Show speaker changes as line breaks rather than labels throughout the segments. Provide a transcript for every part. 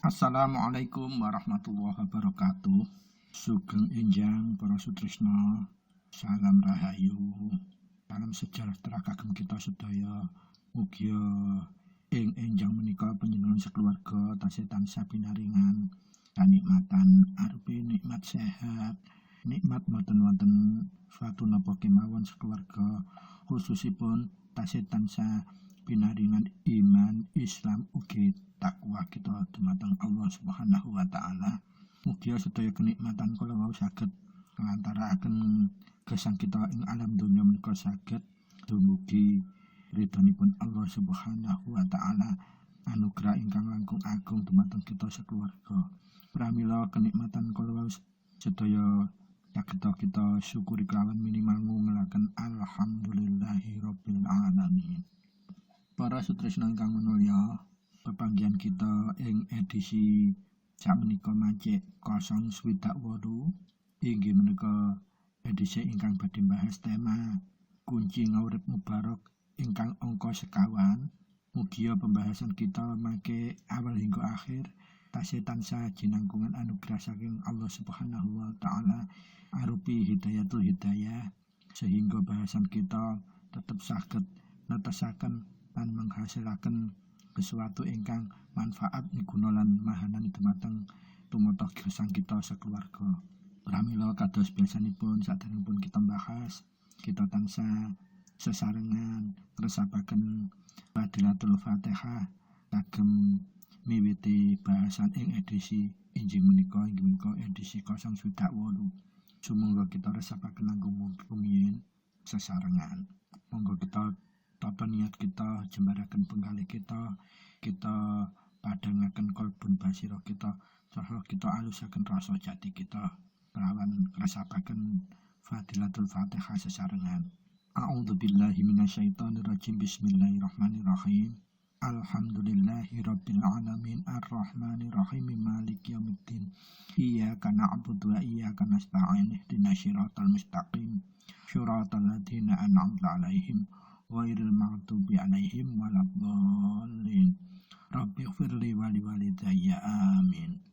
Assalamualaikum warahmatullahi wabarakatuh. Sugeng enjang para sutresna, salam rahayu, salam sejahtera kagem kita sedaya. Mugia ing enjang menika panjenengan sakeluarga tansah pinaringan kanikmatan arupi nikmat sehat, nikmat boten wonten suatu napa kemawon sakeluarga, khususipun tansah pinaringan iman, Islam ugi takwa kita dumateng Allah Subhanahu wa taala. Mugia sedaya kenikmatan kala wau saged nglantaraken gesang kita ing alam donya menika saged dumugi ridhonipun Allah Subhanahu wa taala, anugerah ingkang langkung agung dumateng kita sakeluarga. Pramila kenikmatan kala wau sedaya saged kita syukuri kelawan minimal ngungelaken alhamdulillahirabbil alamin. Para sutresna ingkang minulya, pepanggihan kita ing edisi sakmenika mancik 068 inggih menika edisi ingkang badhe bahas tema kunci ngaurip mubarok ingkang angka sekawan. Mugia pembahasan kita mangke awal hingga akhir tansah jinangkungan anugerah saking Allah Subhanahu wa taala arupi hidayatul hidayah, sehingga bahasan kita tetap saged netesaken lan menghasilaken sesuatu ingkang manfaat miguna lan mahanan dumateng tumata gesang kita sakeluarga. Pramila kados biasanipun saderengipun kita bahas, kita tansah sesarengan ngresapaken Fadilatul Fatihah kagem miwiti bahasan ing edisi inggih menika edisi 068. Sumangga kita resapaken langkung rumiyin sesarengan. Monggo kita tata niat kita, jembaraken penggalih kita padangaken kolbun basira kita, saha kita alusaken rasa jati kita kelawan resapaken Fadilatul Fatihah sesarengan. A'udzubillahi minasyaitonirrajim. Bismillahirrahmanirrahim. Alhamdulillahirabbil alamin arrahmanirrahim maliki yaumiddin. Iyyaka na'budu wa iyyaka nasta'in ihdinas siratal mustaqim siratal ladzina an'amta 'alaihim ghairil maghdubi 'alaihim waladdallin. Rabbighfirli wa liwalidayya amin.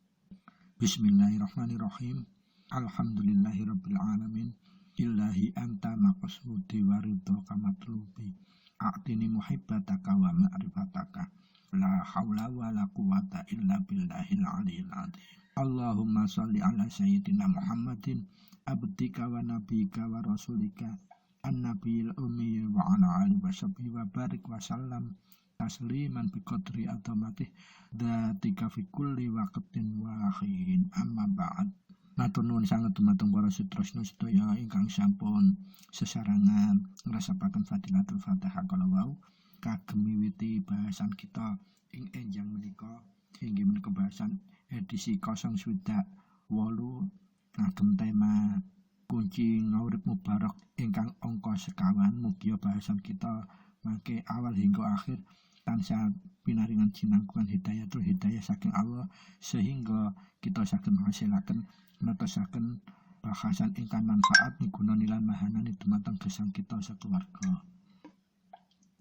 Bismillahirrahmanirrahim. Alhamdulillahirabbil alamin. Ilahi anta maqsudi wa ridha matlubi. A'tini muhibbataka wa ma'rifataka. La haula wa la quwata illa billahil aliyil azim. Allahumma sholli ala sayyidina Muhammadin abdika wa nabika wa rasulika an-nabiyil ummi wa ala alihi wa sahbihi wa barik wa sallam tasliman bi qadri atamatih datika fi kulli waqtin wa hin. Amma ba'd. Matur nuwun sanget dumateng para sutresna sedaya ingkang sampun sesarengan ngrasapaken Fadilatul Fatihah kala wau kagem miwiti bahasan kita ing enjang menika inggih menika bahasan edisi 068 ngagem tema kunci ngaurip mubarok ingkang angka sekawan. Mugia bahasan kita mangke awal hingga akhir tansah pinaringan jinangkungan hidayatul hidayah saking Allah, sehingga kita saged ngasilaken netesaken bahasan ingkang manfaat migunani lan mahanani dumateng gesang kita sakeluarga.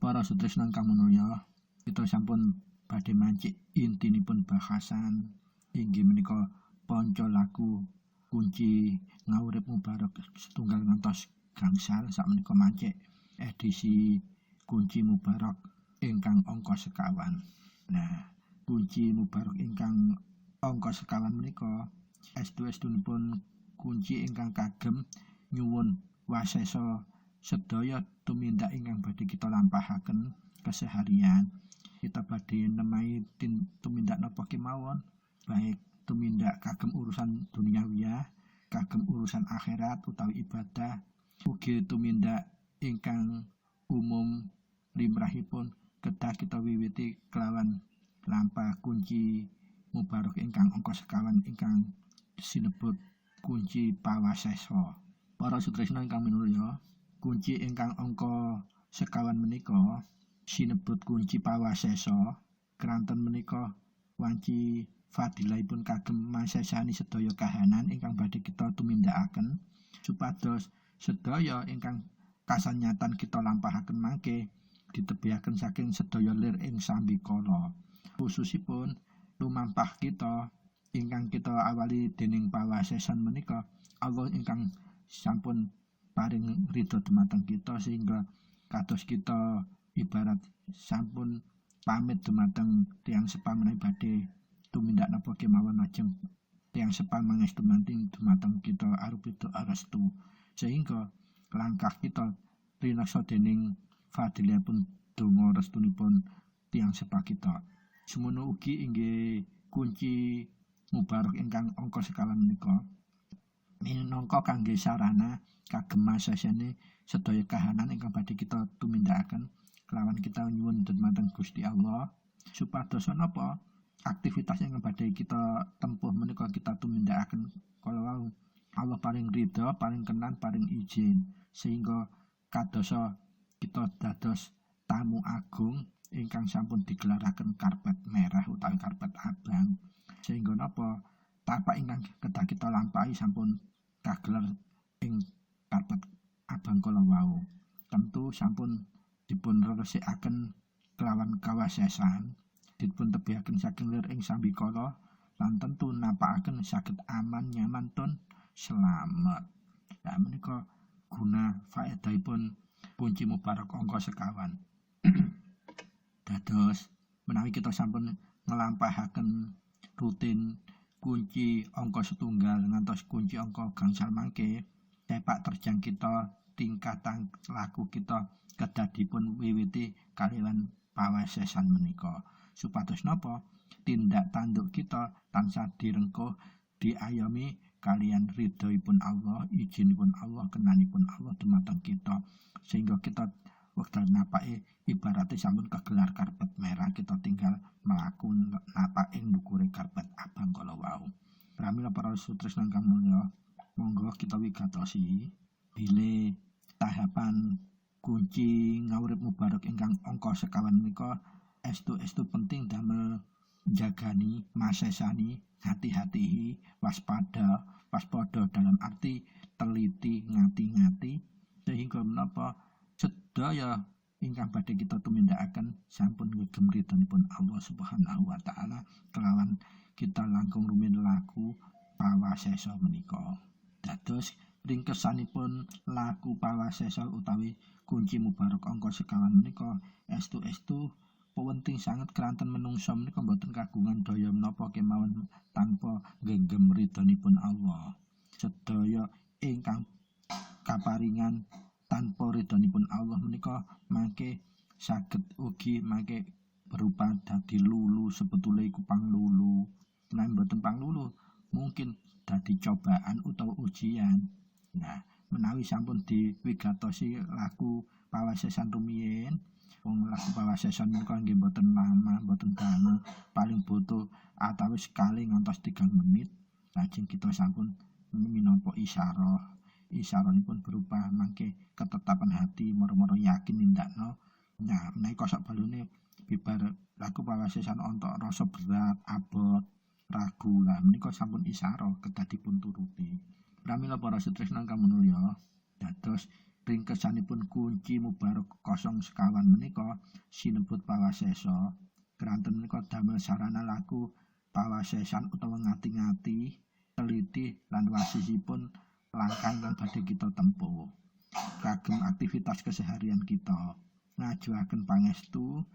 Para sutresna ingkang minulya, kita sampun badhe mancik intinipun bahasan inggih menika panca laku kunci ngaurip mubarok setunggal ngantos gangsal. Sakmenika mancik edisi kunci mubarok ingkang angka sekawan. Nah, kunci mubarok ingkang angka sekawan menika estunipun kunci ingkang kagem nyuwun wasesa sedaya tumindak ingkang badhe kita lampahaken keseharian. Kita badhe nemahi tumindak napa kemawon, baik tumindak kagem urusan duniawiyah, kagem urusan akhirat utawi ibadah, ugi tumindak ingkang umum limrahipun kedah kita wiwiti kelawan lampah kunci mubarok ingkang angka sekawan ingkang sinebut kunci pawasesa. Para sutresna ingkang minulya, kunci ingkang angka sekawan menika sinebut kunci pawasesa. Keranten menika wanci fadilahipun kagem masesani sedaya kahanan ingkang badhe kita tumindakaken supados sedaya ingkang kasanyatan kita lampahaken mangke ditebihaken saking sedaya lir ing sambikala. Khususipun lumampah kita ingkang kita awali dening pawasesan menika Allah ingkang sampun paring ridho dumateng kita sehingga kados kita ibarat sampun pamit dumateng tiyang sepa menawi badhe tumindak napa kemawon lajeng tiyang sepa mangestu manting dumateng kita arupi doa restu sehingga langkah kita rinaksa dening fadilipun donga restunipun tiyang sepa kita. Semono ugi inggih kunci mubarak ingkang angka sekawan menika minangka kangge sarana kagem masesane sedaya kahanan ingkang badhe kita tumindakaken kelawan kita nyuwun dumateng Gusti Allah supados napa aktivitas ingkang badhe kita tempuh menika kita tumindakaken kala wau Allah paring ridha, paring kenan, paring izin sehingga kadosa kita dados tamu agung ingkang sampun digelaraken karpet merah utawi karpet abang sehingga napa tapak ingkang kedah kita lampahi sampun kagelar ing karpet abang kala wau tentu sampun dipun resikaken kelawan kawasesan dipun tebihaken saking lir ing sambikala lan tentu napakaken saged aman nyaman ton selamat. Nah menika guna faedahipun kunci mubarak angka sekawan. Dados menawi kita sampun nglampahaken rutin kunci angka setunggal ngantos kunci angka gangsal mangke sepak terjang kita tingkatan laku kita kedah dipun wiwiti kaliyan pawasesan menika supados napa tindak tanduk kita tansah direngkuh diayomi kalian ridhoipun Allah, izinipun Allah, kenanipun Allah dumateng kita sehingga kita wekdal napake ibarate sampun kegelar karpet merah kita tinggal mlaku napak ing ndukure karpet abang kala wau. Pramila para sutresna kang mulya, monggo kita wigatosi bilih tahapan kunci ngawurip mubarak ingkang angka sekawan menika estu penting damel jagani, masesani, hati-hati, waspada dalam arti teliti, ngati-ngati sehingga menapa sedaya ingkang badhe kita tumindakaken sampun ngegem ridhonipun Allah Subhanahu wa taala kelawan kita langkung rumiyin laku pawasesa menika. Dados ringkesanipun laku pawasesa utawi kunci mubarak angka sekawan menika estu penting sangat keranten menungsa menika boten kagungan daya menapa kemawon tanpa nggegem ridhonipun Allah. Sedaya ingkang kaparingan tanpa ridhonipun Allah menika mangke saged ugi mangke berupa dadi lulu sebetulnya iku panglulu. Menawi boten panglulu mungkin dadi cobaan utawa ujian. Nah, menawi sampun diwigatosi laku pawasesan rumiyin wong laku pawasesan menika nggih boten lama, boten dangu, paling butuh atawis sekali ngantos 3 menit. Lajeng kita sampun minangka isyaranipun berupa mangke ketetapan hati moro-moro yakin nindakno. Nah, menawi kosok balune bibar laku pawasesan ontok rasa berat, abot, ragu lah menika sampun isyara kedah dipun turuti. Pramila para sutresna kang mulya, dados ringkesanipun kunci mubarak kosong sekawan menika sinebut pawasesa. Keranten menika damel sarana laku pawasesan utawa ngati-ngati, teliti lan wasisipun langkah kang badhe kita tempuh. Kagem aktivitas keseharian kita, ngajuaken pangestu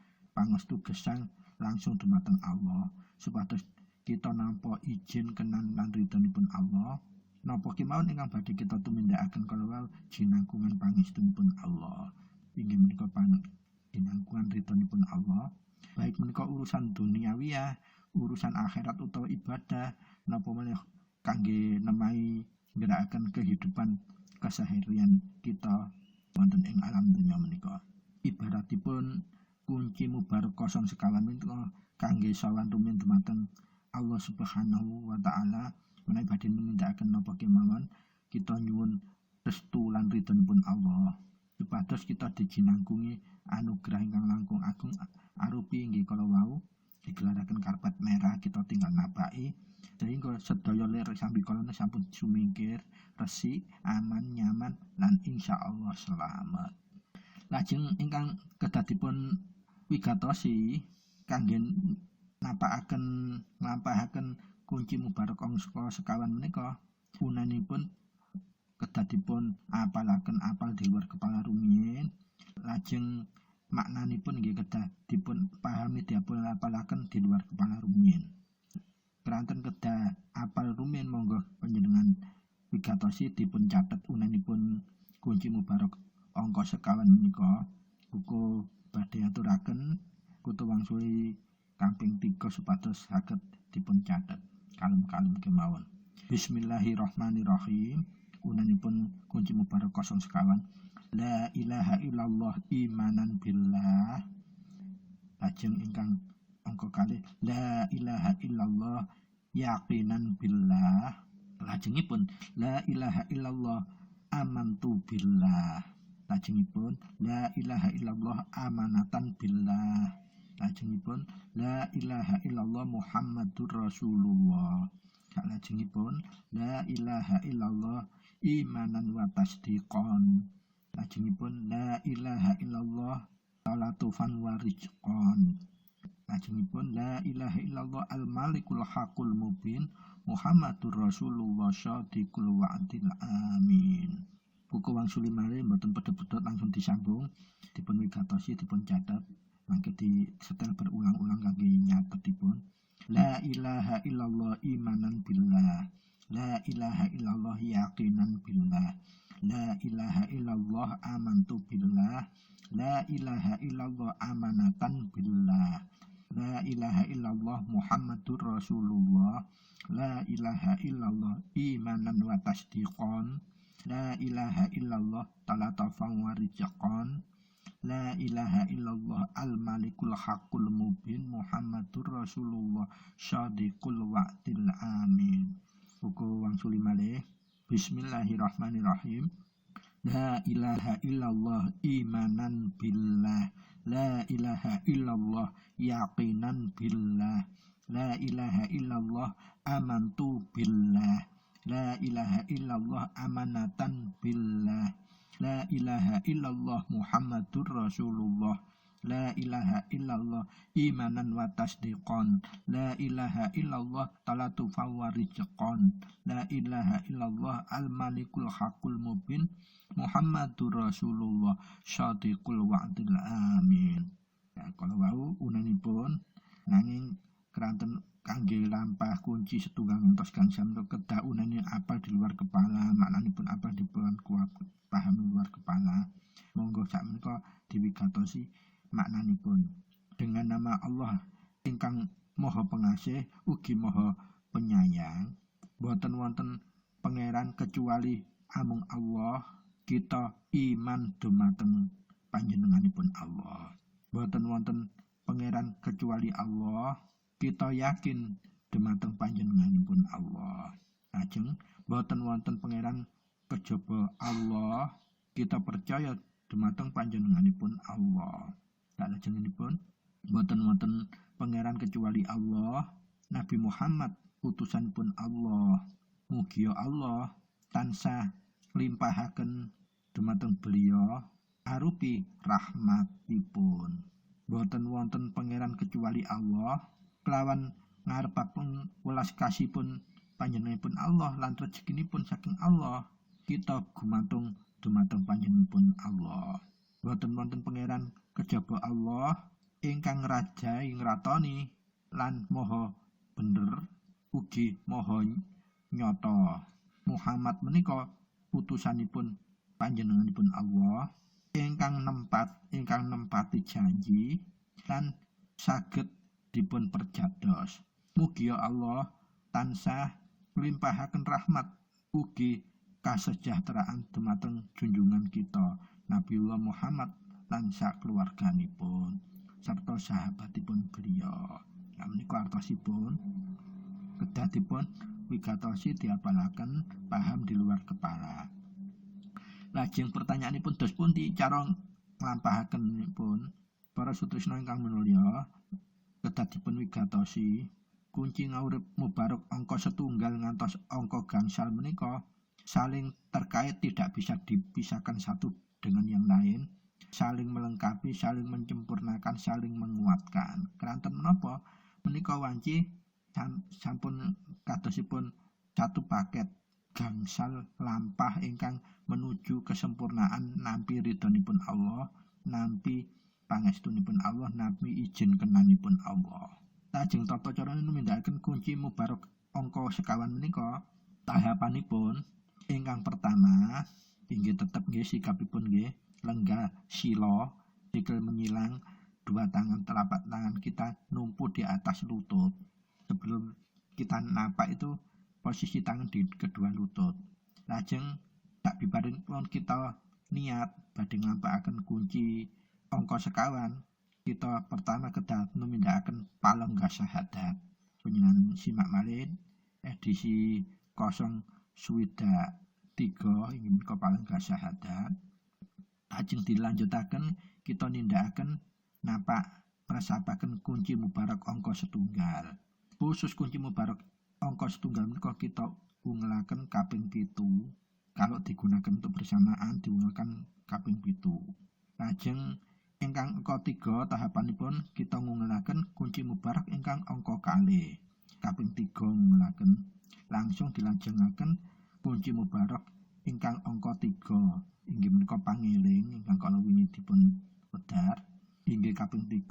gesang langsung dumateng Allah supados kita nampa izin kenan lan ridhonipun Allah. Napa kemawon ingkang badhe kita tumindakaken kala jinangkungan pangestunipun Allah. Inggih menika jinangkungan ridhonipun Allah. Baik menika urusan duniawiyah, urusan akhirat utawa ibadah, napa meneh kangge nemahi nggerakan kehidupan keseharian kita wonten ing alam dunya menika. Ibaratipun kunci mubarak kosong sekawan menika kangge sawan rumiyin dumateng Allah Subhanahu wa taala. Menawi badhe nindakaken napa kemawon kita nyuwun restu lan ridhonipun Allah supados kita dijinangkungi anugerah ingkang langkung agung arupi inggih kala wau digelaraken karpet merah kita tinggal napaki sehingga sedaya lir sambikala sampun sumingkir resik aman nyaman lan insyaallah selamat. Lajeng ingkang kedah dipun wigatosi kangge nglampahaken kunci mubarok angka sekawan menika punanipun kedah dipun apalaken apal di luar kepala rumiyin, lajeng maknanipun nggih kedah dipun pahami dipun apalaken di luar kepala rumiyin. Keranten kedah apal rumiyin monggo panjenengan wigatosi dipun catet unanipun kunci mubarok angka sekawan menika. Buku badhe aturaken kutu wangsuli kaping 3 supados saged dipun catet kalem-kalem kemawon. Bismillahirrahmanirrahim. Unanipun kunci mubarok 0 sekawan. La ilaha illallah imanan billah. Lajeng ingkang angka kalih la ilaha illallah yaqinan billah. Lajengipun la ilaha illallah amantu billah. Lajengipun la ilaha illallah amanatan billah. Lajengipun la ilaha illallah Muhammadur Rasulullah. Lajengipun la ilaha illallah imanan wa tasdiqan. Lajengipun la ilaha illallah talatufan wa rizqan. Lajengipun la ilaha illallah al-malikul haqqul mubin Muhammadur Rasulullah syadiqul wa'dil amin. Buku wangsuli malih mboten pedhot-pedhot langsung disambung, dipun wigatosi dipun catet, mangke disetel berulang-ulang kangge nyatetipun. La ilaha illallah imanan billah. La ilaha illallah yaqinan billah. La ilaha illallah amantu billah. La ilaha illallah amanatan billah. La ilaha illallah Muhammadur Rasulullah. La ilaha illallah imanan wa tasdiqan. La ilaha illallah talatafan wa rizqan. La ilaha illallah al-malikul haqqul mubin Muhammadur Rasulullah syadiqul wa'dil amin. Buku wangsuli malih. Bismillahirrahmanirrahim. La ilaha illallah imanan billah. La ilaha illallah yaqinan billah. La ilaha illallah amantu billah. La ilaha illallah amanatan billah. La ilaha illallah Muhammadur Rasulullah. La ilaha illallah imanan wa tasdiqan. La ilaha illallah talatufan wa rizqan. La ilaha illallah al-malikul haqqul mubin Muhammadur Rasulullah syadiqul wa'dil amin. Ya, kalau wau unanipun nanging keranten kangge lampah kunci setunggal ngantos gangsal kedah unane apal di luar kepala, maknanipun apal di luar paham di luar kepala. Monggo sakmenika diwigatosi maknanipun. Dengan nama Allah ingkang Maha Pengasih ugi Maha Penyayang, boten wonten pangeran kecuali amung Allah. Kita iman dumateng panjenenganipun Allah. Boten wonten pangeran kecuali Allah. Kita yakin dumateng panjenenganipun Allah. Lajeng boten wonten pangeran kejaba Allah. Kita percaya dumateng panjenenganipun Allah. Salajengipun boten wonten pangeran kecuali Allah. Nabi Muhammad utusanipun Allah. Mugia Allah tansah limpahaken dumateng beliau arupi rahmatipun. Boten wonten pangeran kecuali Allah. Kelawan ngarepaken welas kasihipun panjenenganipun Allah lan rezekinipun saking Allah, kita gumantung dumateng panjenenganipun Allah. Boten wonten pangeran kejaba Allah ingkang ngrajai ngratoni lan maha bener ugi maha nyata. Muhammad menika utusanipun panjenenganipun Allah ingkang nempati janji lan saged dipun perjados. Mugia Allah tansah limpahaken rahmat ugi kasejahteraan dumateng junjungan kita Nabiullah Muhammad lan sakeluarganipun serta sahabatipun beliau. Nah menika artosipun kedah dipun wigatosi diapalaken paham di luar kepala. Lajeng pertanyaanipun dos pundi cara nglampahakenipun para sutrisna ingkang minulya kedah dipun wigatosi kunci ngaurip mubarok angka setunggal ngantos angka gangsal menika saling terkait, tidak bisa dipisahkan satu dengan yang lain, saling melengkapi, saling menyempurnakan, saling menguatkan. Keranten menapa menika wanci sampun kadosipun satu paket gangsal lampah ingkang menuju kesempurnaan nampi ridhonipun Allah, nampi pangestunipun Allah, nampi izin kenanipun Allah. Lajeng tata carane numindakaken kunci mubarak angka sekawan menika tahapanipun ingkang pertama inggih tetep nggih sikapipun nggih lenggah sila, sikil menyilang, dua tangan telapak tangan kita numpuk di atas lutut. Sebelum kita napak itu posisi tangan di kedua lutut. Lajeng sak bibaripun kita niat badhe nglampahake kunci angka sekawan, kita pertama kedah numindakaken palenggah syahadat. Panjenengan simak malih edisi 023 inggih menika palenggah syahadat. Lajeng dilanjutaken kita nindakaken napak prasapaken kunci mubarak angka setunggal. Khusus kunci mubarak angka setunggal menika kita ungelaken kaping 7. Kalau digunakan untuk bersamaan diungelaken kaping 7. Lajeng ingkang angka 3 tahapanipun kita ngungelaken kunci mubarak ingkang angka kalih. Kaping 3 ngungelaken langsung dilajengaken kunci mubarak ingkang angka 3 inggih menika pangeling ingkang kala wingi dipun wedhar inggih kaping 3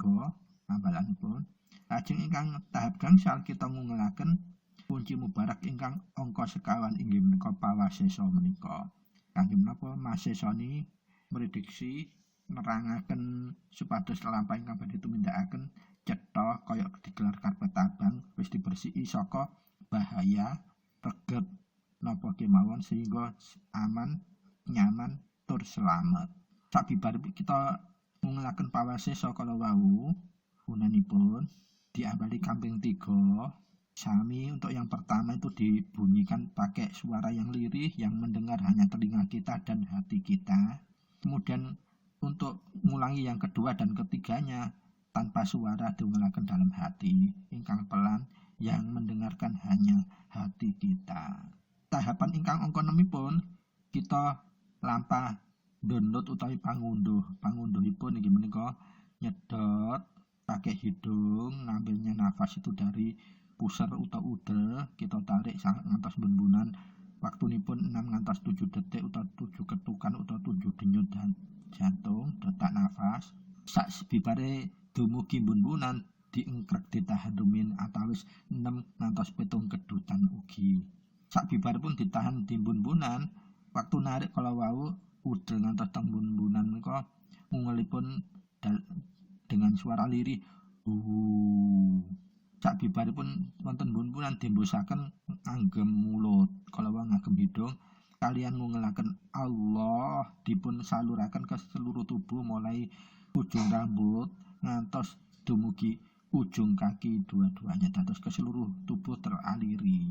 ambalanipun. Lajeng ingkang tahap gangsal kita ngungelaken kunci mubarak ingkang angka sekawan inggih menika pawasesa menika. Kangge menapa masesani mrediksi nerangaken supados lampah ingkang badhe tumindakaken cetha kaya digelar karpet abang wis dibersih saka bahaya reget napa kemawon sehingga aman, nyaman, tur selamat. Sabibaripun kita ngungelaken pawasesa kala wau gunanipun diambali kaping 3. Sami untuk yang pertama itu dibunyikan pakai suara yang lirih yang mendengar hanya telinga kita dan hati kita. Kemudian untuk mengulangi yang kedua dan ketiganya tanpa suara diungelaken dalam hati ingkang pelan yang mendengarkan hanya hati kita. Tahapan ingkang angka 6 pun kita lampah download utawi pangunduhipun inggih menika nyedot pakai hidung, ngambilnya nafas itu dari pusar utawa udel, kita tarik ngantos bunbunan waktunipun 6 ngantos 7 detik utawa 7 ketukan utawa 7 denyut jantung, detak nafas. Sak bibare dumugi bunbunan diengkrek ditahan rumin atawis 6 ngantos 7 kedutan ugi. Sak bibaripun ditahan di bunbunan, waktu narik kala wau udel ngantos teng bunbunan menika ngungelipun dengan suara lirih sak bibaripun wonten bunbunan dimbusaken ngagem mulut kala wau ngagem hidung kalian ngungelaken Allah dipun saluraken ke seluruh tubuh mulai ujung rambut ngantos dumugi ujung kaki dua-duanya dados ke seluruh tubuh teraliri.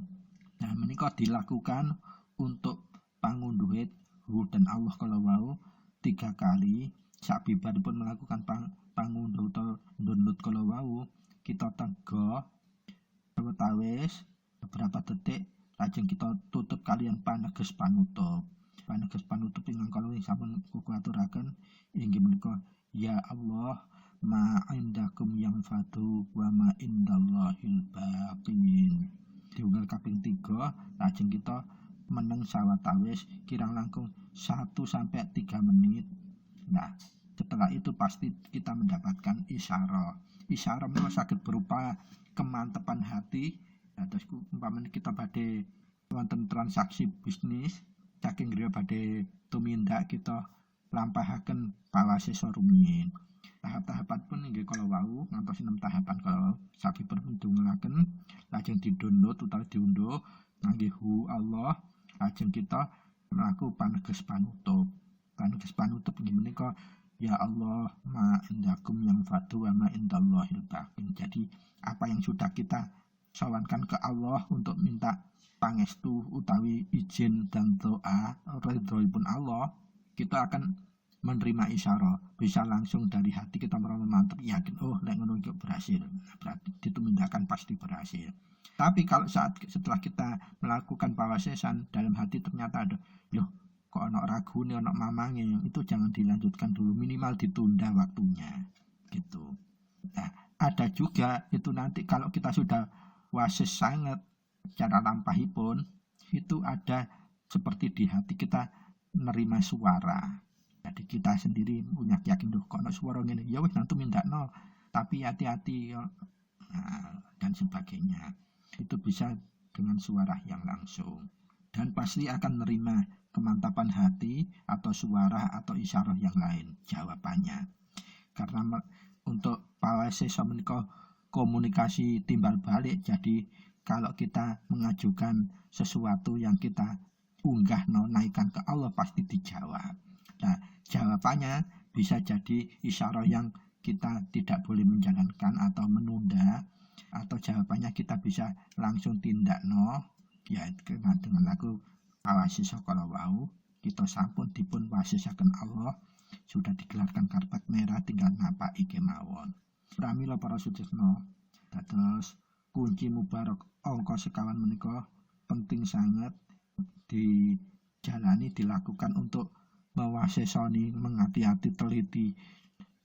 Nah menika dilakukan untuk pangunduhe dan Allah kala wau 3 kali. Sak bibaripun melakukan pangunduh atau download kala wau kita tegak sawetawis beberapa detik lajeng kita tutup kalian paneges panutup ingkang kala sampun kuaturaken inggih menika ya Allah ma indakum yang fadu wa ma indallahil baqin. Diunggal kaping 3 lajeng kita meneng sawetawis kirang langkung 1 sampai 3 menit. Nah, setelah itu pasti kita mendapatkan isyarah. Isyarah menika saged berupa kemantepan hati. Terus umpamane kita badhe wonten transaksi bisnis, saking griya badhe tumindak kita lampahaken pawasesa rumiyin. Tahap-tahapan pun inggih kala wau ngantos 6 tahapan kala sabibaripun dungelaken lajeng di-download utawa diunduh ngangge Allah lajeng kita mlaku paneges panutup. Paneges panutup inggih menika ya Allah ma indakum yang fadu wa ma indallahil baqin. Jadi apa yang sudah kita sowankan ke Allah untuk minta pangestu utawi izin dan doa ridhoipun Allah, kita akan menerima isyarah. Bisa langsung dari hati kita merasa mantap yakin oh lek ngono iki berhasil. Berarti ditumindakkan pasti berhasil. Tapi kalau setelah kita melakukan pawasesan dalam hati ternyata ada loh kok ana ragune ana mamange itu jangan dilanjutkan dulu, minimal ditunda waktunya gitu. Nah, ada juga itu nanti kalau kita sudah wasis sangat cara lampahipun, itu ada seperti di hati kita menerima suara. Jadi kita sendiri punya yakin duh kono suara ngene, ya wis nanti mindakno, tapi hati-hati dan sebagainya. Itu bisa dengan suara yang langsung. Dan pasti akan menerima kemantapan hati atau suara atau isyarah yang lain jawabannya. Karena untuk pawese menika komunikasi timbal balik, jadi kalau kita mengajukan sesuatu yang kita unggah naikkan ke Allah pasti dijawab. Nah, jawabannya bisa jadi isyarah yang kita tidak boleh menjalankan atau menunda, atau jawabannya kita bisa langsung tindak ya dengan lagu awasi sokolo wau kita sampun dipun wasisaken Allah, sudah digelarkan karpet merah, tinggal napaki kemawon. Pramila para sutresna, dados kunci mubarak angka sekawan menika penting sangat dilakukan untuk mewasesoni, menghati-hati,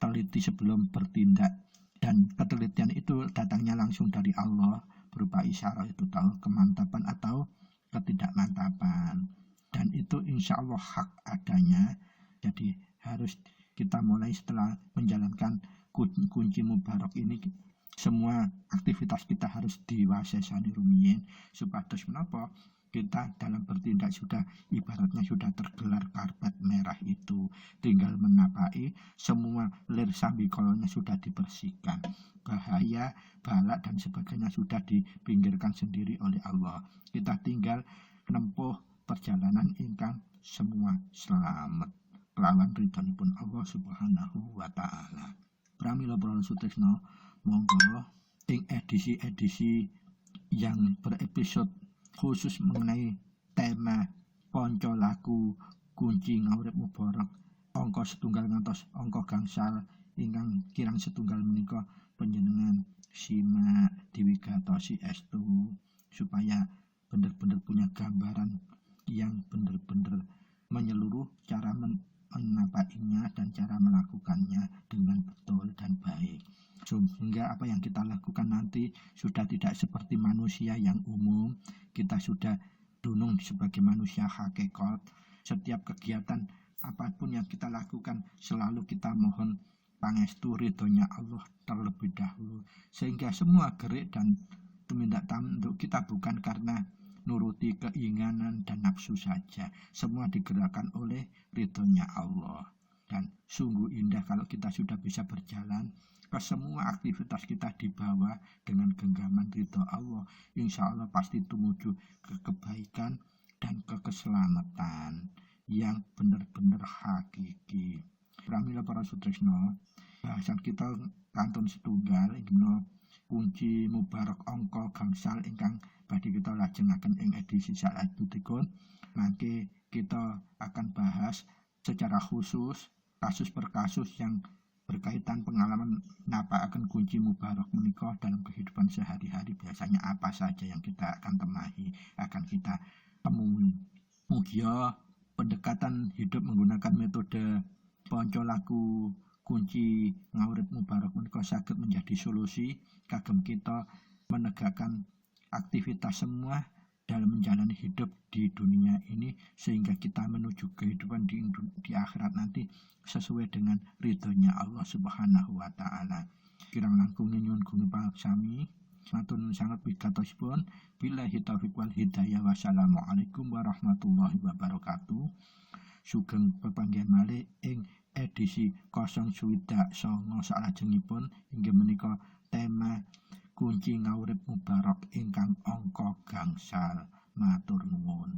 teliti sebelum bertindak, dan ketelitian itu datangnya langsung dari Allah berupa isyarat itu tahu kemantapan atau ketidakmantapan, dan itu insya Allah hak adanya. Jadi harus kita mulai setelah menjalankan kunci mubarak ini, semua aktivitas kita harus diwasesani rumiyin supados menapa kita dalam bertindak sudah ibaratnya sudah tergelar karpet merah itu, tinggal menapaki, semua lir sambikolonya sudah dibersihkan, bahaya, balak dan sebagainya sudah dipinggirkan sendiri oleh Allah. Kita tinggal menempuh perjalanan ingkang semua selamat kelawan ridhonipun Allah Subhanahu wa taala. Pramila para sutresna, monggo ing edisi-edisi yang berepisode khusus mengenai tema ponco laku kunci ngawurip mubarak angka setunggal ngantos angka gangsal ingkang kirang setunggal menika panjenengan simak diwigatosi estu supaya benar-benar punya gambaran yang benar-benar menyeluruh cara menapainya dan cara melakukannya dengan betul dan baik, sehingga apa yang kita lakukan nanti sudah tidak seperti manusia yang umum. Kita sudah dunung sebagai manusia hakikat. Setiap kegiatan apapun yang kita lakukan selalu kita mohon pangestu ridhonya Allah terlebih dahulu, sehingga semua gerik dan tumindak tanduk kita bukan karena nuruti keinginan dan nafsu saja, semua digerakkan oleh ridhonya Allah. Dan sungguh indah kalau kita sudah bisa berjalan ke semua aktivitas kita di bawah dengan genggaman ridho Allah, insya Allah pasti tumuju ke kebaikan dan ke keselamatan yang benar-benar hakiki. Pramila para sutresna, bahasan kita kantun setunggal ingkang kunci mubarak angka gangsal ingkang badhe kita lajengaken ing edisi salajengipun. Mangke kita akan bahas secara khusus kasus per kasus yang berkaitan pengalaman napakaken kunci mubarak menika dalam kehidupan sehari-hari. Biasanya apa saja yang kita akan temahi, akan kita temui. Mugia pendekatan hidup menggunakan metode ponco laku kunci ngawurip mubarak menika saged menjadi solusi kagem kita menegakkan aktivitas semua dalam menjalani hidup di dunia ini, sehingga kita menuju kehidupan di akhirat nanti sesuai dengan ridhonya Allah Subhanahu wa taala. Kirang langkung nyuwun gumi pangsami, matur nuwun sanget wigatosipun. Billahi taufiq wal hidayah. Wassalamualaikum warahmatullahi wabarakatuh. Sugeng pepanggihan malih ing edisi 09 salajengipun inggih menika tema kunci ngawurip mubarak ingkang angka gangsal. Matur nuwun.